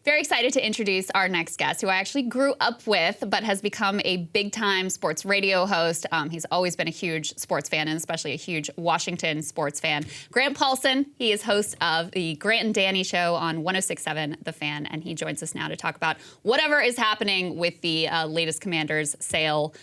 Very excited to introduce our next guest, who I actually grew up with, but has become a big-time sports radio host. He's always been a huge sports fan, and especially a huge Washington sports fan. Grant Paulsen, he is host of the Grant and Danny Show on 106.7 The Fan, and he joins us now to talk about whatever is happening with the latest Commanders sale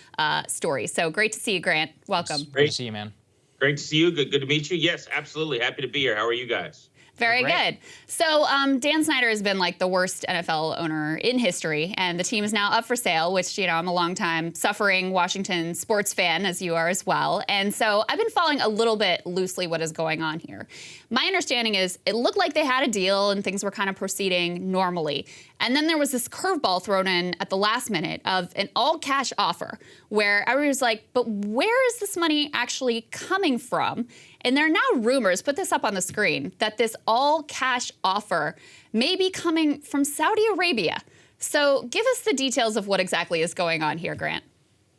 story. So great to see you, Grant. Welcome. Great to see you, man. Great to see you. Good to meet you. Yes, absolutely. Happy to be here. How are you guys? Very good. So Dan Snyder has been like the worst NFL owner in history, and the team is now up for sale, which, you know, I'm a longtime suffering Washington sports fan, as you are as well. And so I've been following a little bit loosely what is going on here. My understanding is it looked like they had a deal and things were kind of proceeding normally. And then there was this curveball thrown in at the last minute of an all-cash offer where everybody was like, but where is this money actually coming from? And there are now rumors, put this up on the screen, that this all-cash offer may be coming from Saudi Arabia. So give us the details of what exactly is going on here, Grant.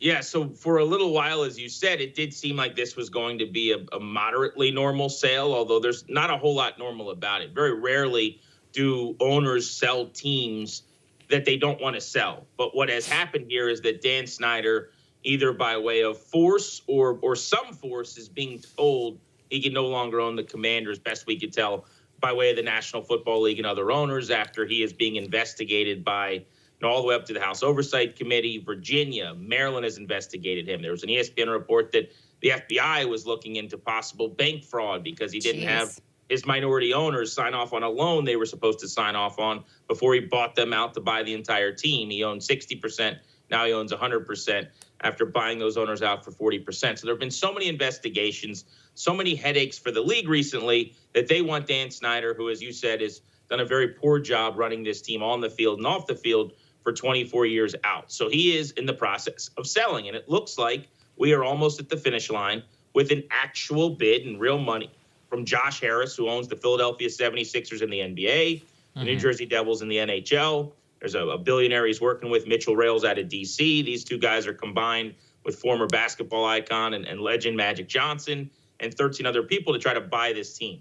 Yeah, so for a little while, as you said, it did seem like this was going to be a moderately normal sale, although there's not a whole lot normal about it. Very rarely do owners sell teams that they don't want to sell. But what has happened here is that Dan Snyder, either by way of force or some force, is being told he can no longer own the Commanders, best we could tell, by way of the National Football League and other owners, after he is being investigated by, all the way up to the House Oversight Committee. Virginia, Maryland has investigated him. There was an ESPN report that the FBI was looking into possible bank fraud because he didn't have his minority owners sign off on a loan they were supposed to sign off on before he bought them out to buy the entire team. He owned 60%. Now he owns 100% after buying those owners out for 40%. So there have been so many investigations, so many headaches for the league recently that they want Dan Snyder, who, as you said, has done a very poor job running this team on the field and off the field for 24 years, out. So he is in the process of selling, and it looks like we are almost at the finish line with an actual bid and real money from Josh Harris, who owns the Philadelphia 76ers in the NBA, the New Jersey Devils in the NHL. There's a billionaire he's working with, Mitchell Rails, out of D.C. These two guys are combined with former basketball icon and legend Magic Johnson and 13 other people to try to buy this team.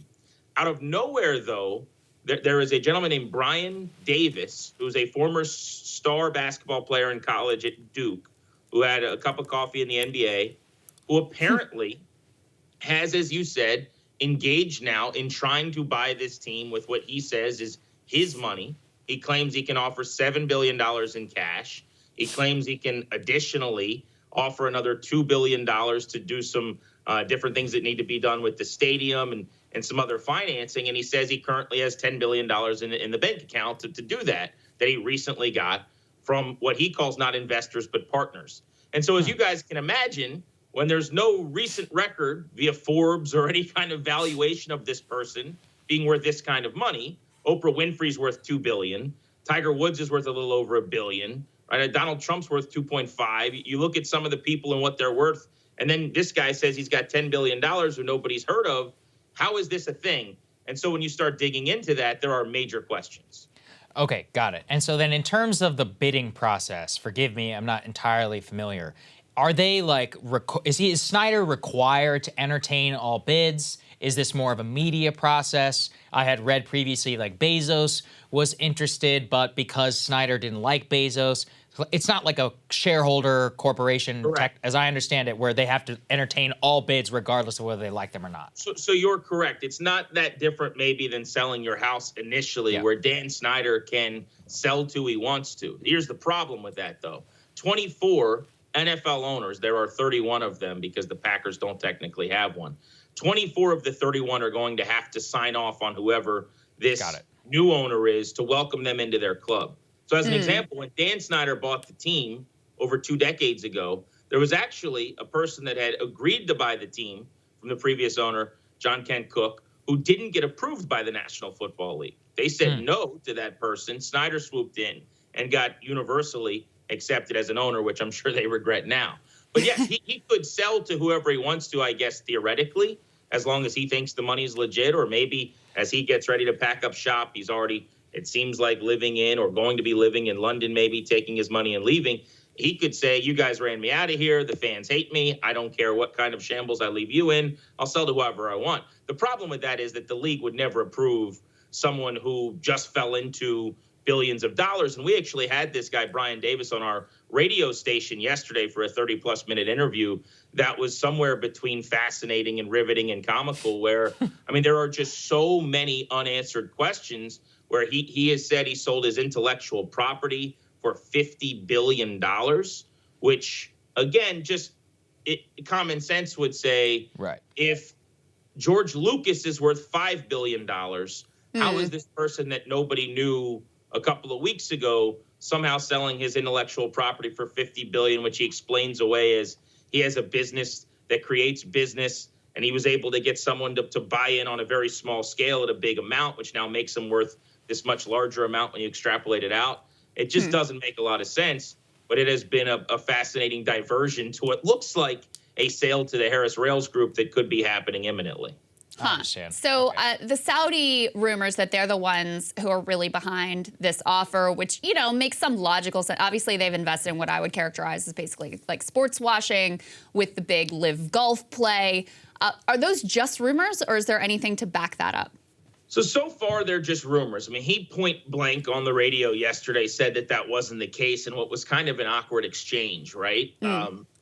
Out of nowhere, though, there is a gentleman named Brian Davis, who's a former star basketball player in college at Duke, who had a cup of coffee in the NBA, who apparently has, as you said, engaged now in trying to buy this team with what he says is his money. He claims he can offer $7 billion in cash. He claims he can additionally offer another $2 billion to do some different things that need to be done with the stadium and some other financing. And he says he currently has $10 billion in the bank account to do that he recently got from what he calls not investors, but partners. And so as you guys can imagine, when there's no recent record via Forbes or any kind of valuation of this person being worth this kind of money, Oprah Winfrey's worth $2 billion. Tiger Woods is worth a little over $1 billion. Right? Donald Trump's worth 2.5. You look at some of the people and what they're worth, and then this guy says he's got $10 billion who nobody's heard of. How is this a thing? And so when you start digging into that, there are major questions. Okay, got it. And so then in terms of the bidding process, forgive me, I'm not entirely familiar. Are they like, is Snyder required to entertain all bids? Is this more of a media process? I had read previously like Bezos was interested, but because Snyder didn't like Bezos, it's not like a shareholder corporation, as I understand it, where they have to entertain all bids regardless of whether they like them or not. So you're correct. It's not that different maybe than selling your house initially, where Dan Snyder can sell to who he wants to. Here's the problem with that, though. 24 NFL owners, there are 31 of them because the Packers don't technically have one. 24 of the 31 are going to have to sign off on whoever this new owner is to welcome them into their club. So as an example, when Dan Snyder bought the team over 2 decades ago, there was actually a person that had agreed to buy the team from the previous owner, John Kent Cook, who didn't get approved by the National Football League. They said no to that person. Snyder swooped in and got universally accepted as an owner, which I'm sure they regret now. But yes, he could sell to whoever he wants to, I guess, theoretically, as long as he thinks the money's legit, or maybe as he gets ready to pack up shop, he's already, it seems like, living in or going to be living in London, maybe taking his money and leaving. He could say, you guys ran me out of here. The fans hate me. I don't care what kind of shambles I leave you in. I'll sell to whoever I want. The problem with that is that the league would never approve someone who just fell into billions of dollars. And we actually had this guy, Brian Davis, on our radio station yesterday for a 30-plus minute interview that was somewhere between fascinating and riveting and comical, where, I mean, there are just so many unanswered questions where he has said he sold his intellectual property for $50 billion, which, again, just common sense would say, right, if George Lucas is worth $5 billion, how is this person that nobody knew a couple of weeks ago somehow selling his intellectual property for $50 billion, which he explains away as he has a business that creates business, and he was able to get someone to buy in on a very small scale at a big amount, which now makes him worth this much larger amount when you extrapolate it out. It just doesn't make a lot of sense, but it has been a fascinating diversion to what looks like a sale to the Harris Rails Group that could be happening imminently. I understand. So Okay. the Saudi rumors that they're the ones who are really behind this offer, which, you know, makes some logical sense. Obviously, they've invested in what I would characterize as basically like sports washing with the big live golf play. Are those just rumors, or is there anything to back that up? So far, they're just rumors. I mean, he point blank on the radio yesterday said that wasn't the case, and what was kind of an awkward exchange, right?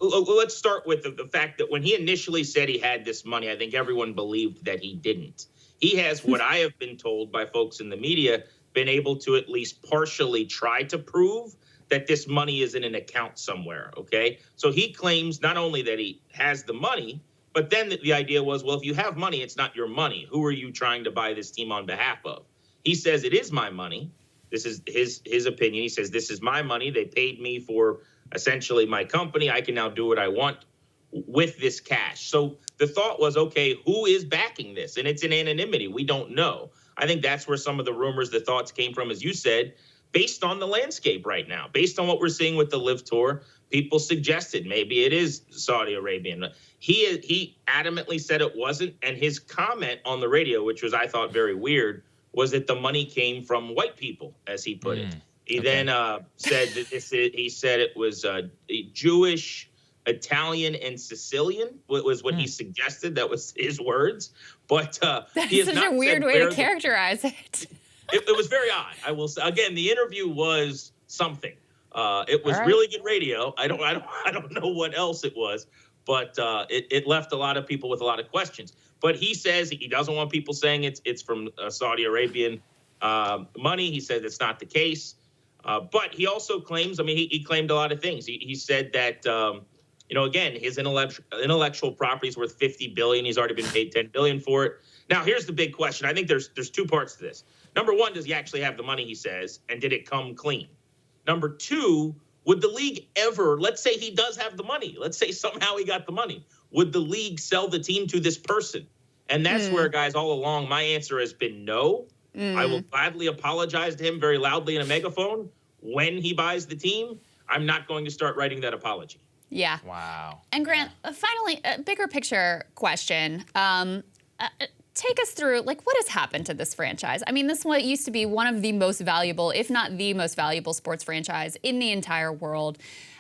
Let's start with the fact that when he initially said he had this money, I think everyone believed that he didn't. He has, what I have been told by folks in the media, been able to at least partially try to prove that this money is in an account somewhere, okay? So he claims not only that he has the money, but then the idea was, well, if you have money, it's not your money. Who are you trying to buy this team on behalf of? He says it is my money. This is his opinion. He says, this is my money. They paid me for essentially my company. I can now do what I want with this cash. So the thought was, okay, who is backing this? And it's in anonymity. We don't know. I think that's where some of the rumors, the thoughts came from, as you said, based on the landscape right now, based on what we're seeing with the Live Tour. People suggested maybe it is Saudi Arabian. He adamantly said it wasn't, and his comment on the radio, which was, I thought, very weird, was that the money came from white people, as he put it. He then said that he said it was Jewish, Italian, and Sicilian was what he suggested. That was his words. But That's such a weird way to characterize it. It was very odd. I will say, again, the interview was something. It was really good radio. I don't know what else it was, but it left a lot of people with a lot of questions. But he says he doesn't want people saying it's from Saudi Arabian money. He said it's not the case. But he also claims, I mean, he claimed a lot of things. He said that, again, his intellectual property is worth $50 billion. He's already been paid $10 billion for it. Now, here's the big question. I think there's two parts to this. Number one, does he actually have the money, he says, and did it come clean? Number two, would the league ever, let's say he does have the money, let's say somehow he got the money, would the league sell the team to this person? And that's where, guys, all along, my answer has been no. I will gladly apologize to him very loudly in a megaphone when he buys the team. I'm not going to start writing that apology. Yeah. Wow. And Grant, finally, a bigger picture question. Take us through, like, what has happened to this franchise? I mean, this one used to be one of the most valuable, if not the most valuable sports franchise in the entire world.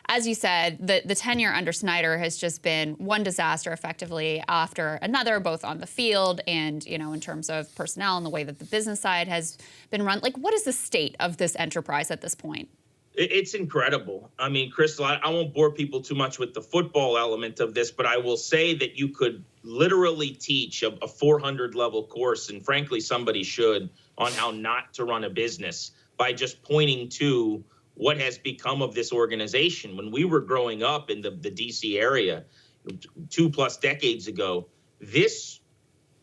As you said, the tenure under Snyder has just been one disaster effectively after another, both on the field and, in terms of personnel and the way that the business side has been run. Like, what is the state of this enterprise at this point? It's incredible. I mean, Krystal, I won't bore people too much with the football element of this, but I will say that you could literally teach a 400-level course, and frankly, somebody should, on how not to run a business by just pointing to what has become of this organization. When we were growing up in the D.C. area 2+ decades ago, this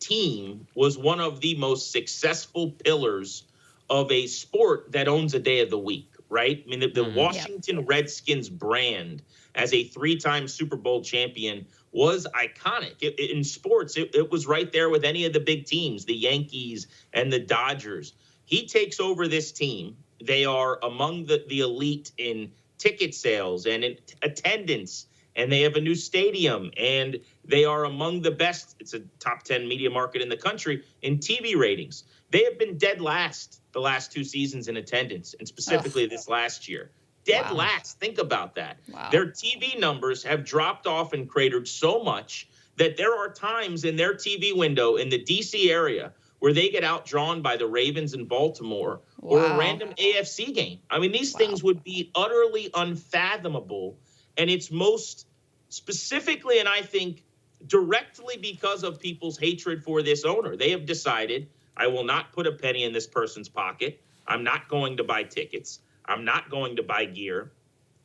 team was one of the most successful pillars of a sport that owns a day of the week. Right? I mean, the Washington Redskins brand as a 3-time Super Bowl champion was iconic. In sports, it was right there with any of the big teams, the Yankees and the Dodgers. He takes over this team. They are among the elite in ticket sales and in attendance, and they have a new stadium, and they are among the best. It's a top 10 media market in the country in TV ratings. They have been dead last the last 2 seasons in attendance, and specifically this last year. Dead last. Think about that. Wow. Their TV numbers have dropped off and cratered so much that there are times in their TV window in the D.C. area where they get outdrawn by the Ravens in Baltimore or a random AFC game. I mean, these things would be utterly unfathomable. And it's most specifically, and I think directly because of people's hatred for this owner. They have decided, I will not put a penny in this person's pocket. I'm not going to buy tickets. I'm not going to buy gear.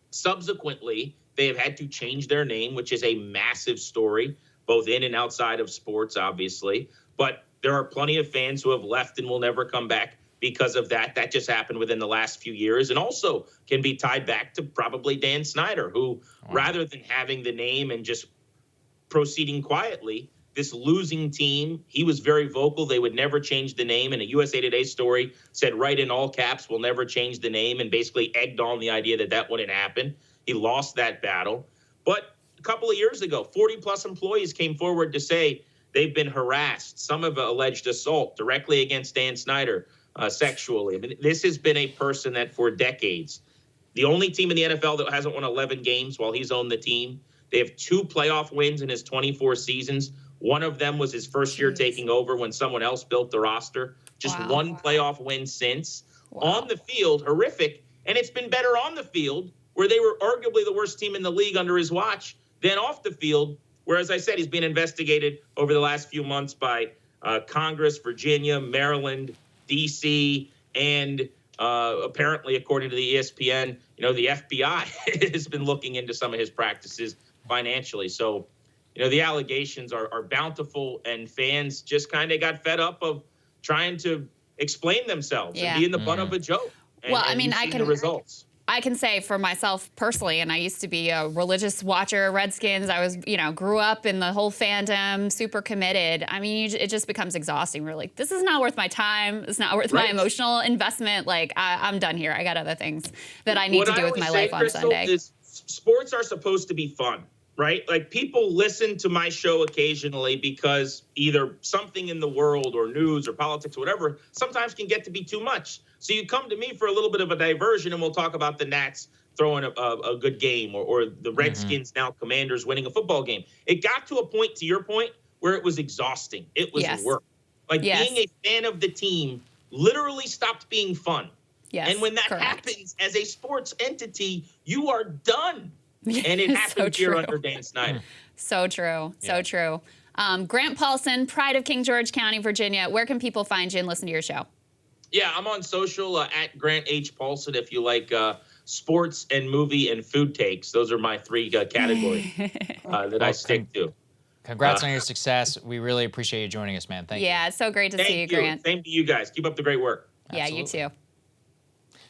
Subsequently, they have had to change their name, which is a massive story, both in and outside of sports, obviously. But there are plenty of fans who have left and will never come back because of that. That just happened within the last few years, and also can be tied back to probably Dan Snyder, who, rather than having the name and just proceeding quietly, this losing team, he was very vocal. They would never change the name. And a USA Today story said, right in all caps, we'll never change the name, and basically egged on the idea that that wouldn't happen. He lost that battle. But a couple of years ago, 40-plus employees came forward to say they've been harassed. Some have alleged assault directly against Dan Snyder sexually. I mean, this has been a person that for decades, the only team in the NFL that hasn't won 11 games while he's owned the team. They have 2 playoff wins in his 24 seasons. One of them was his first year taking over when someone else built the roster. Just one playoff win since. On the field, horrific. And it's been better on the field, where they were arguably the worst team in the league under his watch, than off the field, where, as I said, he's been investigated over the last few months by Congress, Virginia, Maryland, D.C., and apparently, according to the ESPN, the FBI has been looking into some of his practices financially. So, the allegations are bountiful, and fans just kind of got fed up of trying to explain themselves and being the butt of a joke. And, I mean, the results. I can say for myself personally, and I used to be a religious watcher of Redskins. I was, grew up in the whole fandom, super committed. I mean, it just becomes exhausting. We're like, this is not worth my time. It's not worth my emotional investment. Like, I'm done here. I got other things that I need to do with my life on Sunday. Is sports are supposed to be fun, right? Like, people listen to my show occasionally because either something in the world or news or politics or whatever sometimes can get to be too much. So you come to me for a little bit of a diversion, and we'll talk about the Nats throwing a good game, or the Redskins, now Commanders, winning a football game. It got to a point, to your point, where it was exhausting. It was work. Like, being a fan of the team literally stopped being fun. And when that happens as a sports entity, you are done. And it happened here under Dan Snyder. So true. So true. Grant Paulsen, pride of King George County, Virginia. Where can people find you and listen to your show? Yeah, I'm on social at Grant H. Paulsen if you like sports and movie and food takes. Those are my 3 categories that I stick to. Congrats on your success. We really appreciate you joining us, man. Thank you. Yeah, it's so great to see you, Grant. Same to you guys. Keep up the great work. Yeah, you too.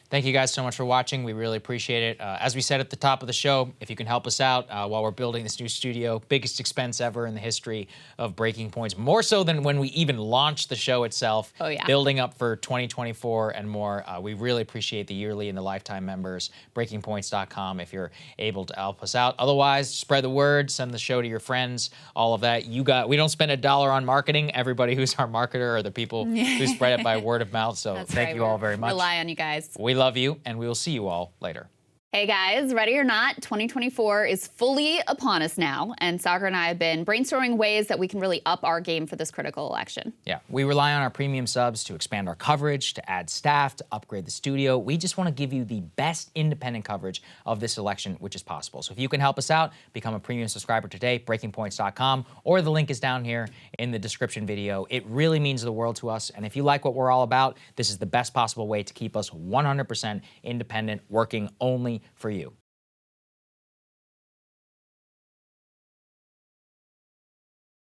Thank you guys so much for watching. We really appreciate it. As we said at the top of the show, if you can help us out while we're building this new studio, biggest expense ever in the history of Breaking Points, more so than when we even launched the show itself, building up for 2024 and more. We really appreciate the yearly and the lifetime members, breakingpoints.com, if you're able to help us out. Otherwise, spread the word, send the show to your friends, all of that. We don't spend $1 on marketing. Everybody who's our marketer are the people who spread it by word of mouth. So thank you all very much. Rely on you guys. We love you, and we will see you all later. Hey guys, ready or not, 2024 is fully upon us now, and Saagar and I have been brainstorming ways that we can really up our game for this critical election. Yeah, we rely on our premium subs to expand our coverage, to add staff, to upgrade the studio. We just want to give you the best independent coverage of this election, which is possible. So if you can help us out, become a premium subscriber today, breakingpoints.com, or the link is down here in the description video. It really means the world to us, and if you like what we're all about, this is the best possible way to keep us 100% independent, working only for you.